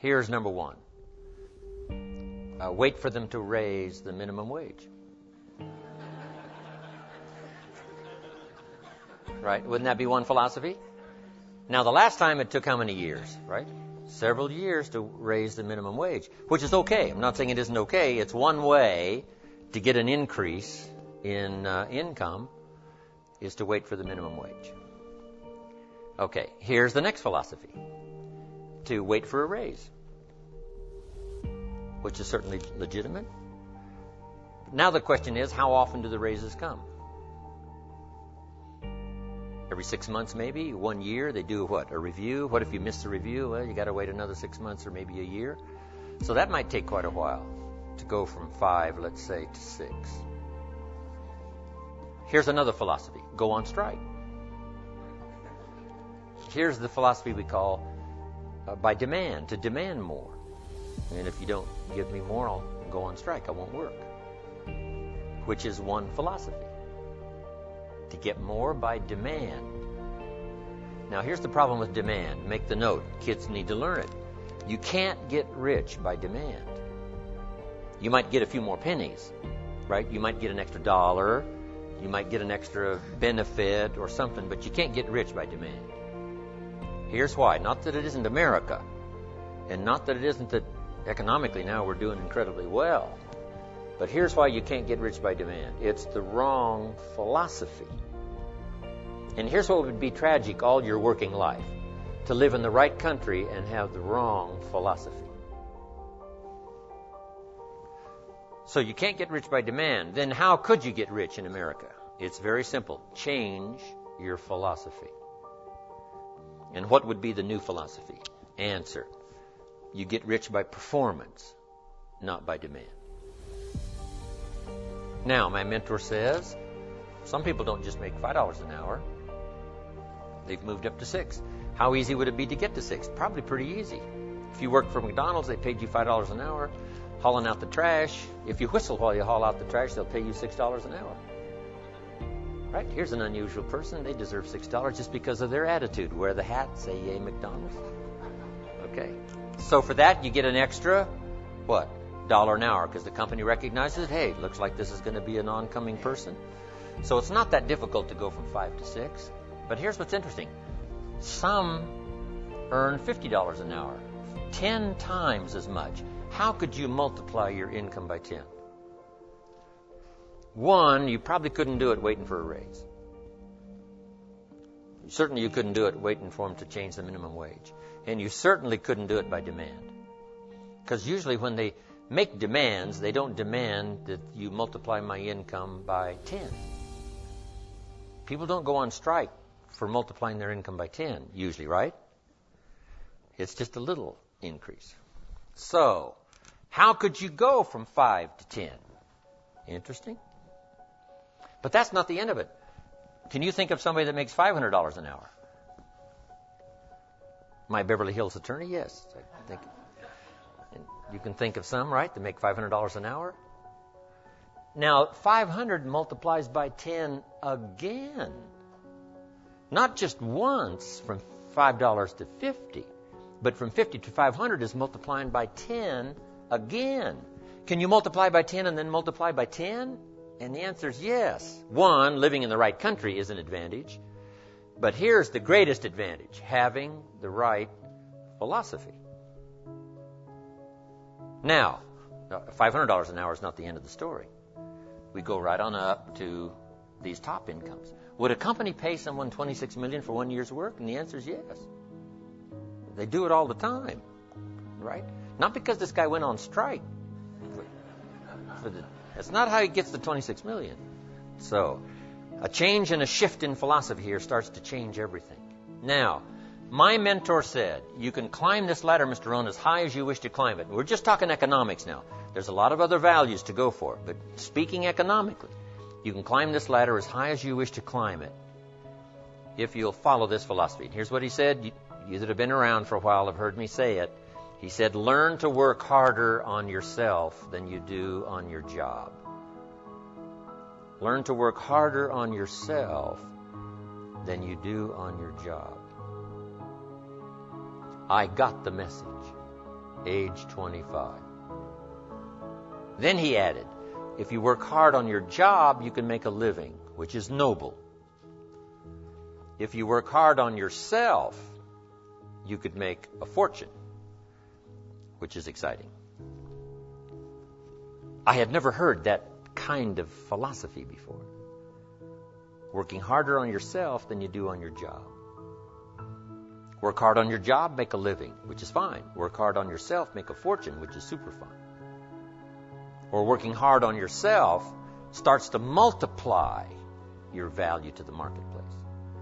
Here's number one. Wait for them to raise the minimum wage. Right? Wouldn't that be one philosophy? Now, the last time it took how many years, right? Several years to raise the minimum wage, which is okay. I'm not saying it isn't okay. It's one way to get an increase in income is to wait for the minimum wage. Okay, here's the next philosophy. To wait for a raise, which is certainly legitimate. Now the question is, how often do the raises come? Every 6 months, maybe 1 year. They do what? A review. What if you miss the review? Well, you got to wait another 6 months or maybe a year. So that might take quite a while to go from 5, let's say, to 6. Here's another philosophy. Go on strike. Here's the philosophy we call by demand, to demand more. And if you don't give me more, I'll go on strike. I won't work. Which is one philosophy. To get more by demand. Now, here's the problem with demand. Make the note. Kids need to learn it. You can't get rich by demand. You might get a few more pennies, right? You might get an extra $1. You might get an extra benefit or something, but you can't get rich by demand. Here's why. Not that it isn't America, and not that it isn't that economically now we're doing incredibly well. But here's why you can't get rich by demand. It's the wrong philosophy. And here's what would be tragic all your working life. To live in the right country and have the wrong philosophy. So you can't get rich by demand. Then how could you get rich in America? It's very simple. Change your philosophy. And what would be the new philosophy? Answer. You get rich by performance, not by demand. Now, my mentor says, some people don't just make $5 an hour. They've moved up to $6. How easy would it be to get to $6? Probably pretty easy. If you worked for McDonald's, they paid you $5 an hour, hauling out the trash. If you whistle while you haul out the trash, they'll pay you $6 an hour. Right? Here's an unusual person. They deserve $6 just because of their attitude. Wear the hat, say yay McDonald's. Okay. So for that, you get an extra, what? $1 an hour, because the company recognizes, hey, looks like this is going to be an oncoming person. So it's not that difficult to go from 5 to 6. But here's what's interesting. Some earn $50 an hour, 10 times as much. How could you multiply your income by 10? One, you probably couldn't do it waiting for a raise. Certainly you couldn't do it waiting for them to change the minimum wage. And you certainly couldn't do it by demand. Because usually when they make demands, they don't demand that you multiply my income by 10. People don't go on strike for multiplying their income by 10, usually, right? It's just a little increase. So, how could you go from 5 to 10? Interesting. But that's not the end of it. Can you think of somebody that makes $500 an hour? My Beverly Hills attorney, yes. I think. And you can think of some, right, that make $500 an hour. Now, 500 multiplies by 10 again. Not just once from $5 to 50, but from 50 to 500 is multiplying by 10 again. Can you multiply by 10 and then multiply by 10? And the answer is yes. One, living in the right country is an advantage. But here's the greatest advantage, having the right philosophy. Now, $500 an hour is not the end of the story. We go right on up to these top incomes. Would a company pay someone $26 million for 1 year's work? And the answer is yes. They do it all the time, right? Not because this guy went on strike. That's not how he gets the $26 million. So, a change and a shift in philosophy here starts to change everything. Now, my mentor said, you can climb this ladder, Mr. Rohn, as high as you wish to climb it. We're just talking economics now. There's a lot of other values to go for. But speaking economically, you can climb this ladder as high as you wish to climb it if you'll follow this philosophy. Here's what he said. You that have been around for a while have heard me say it. He said, learn to work harder on yourself than you do on your job. Learn to work harder on yourself than you do on your job. I got the message. age 25. Then he added, if you work hard on your job, you can make a living, which is noble. If you work hard on yourself, you could make a fortune, which is exciting. I had never heard that kind of philosophy before. Working harder on yourself than you do on your job. Work hard on your job, make a living, which is fine. Work hard on yourself, make a fortune, which is super fun. Or working hard on yourself starts to multiply your value to the marketplace.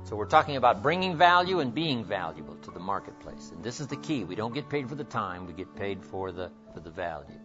So we're talking about bringing value and being valuable to the marketplace. And this is the key. We don't get paid for the time. We get paid for the value.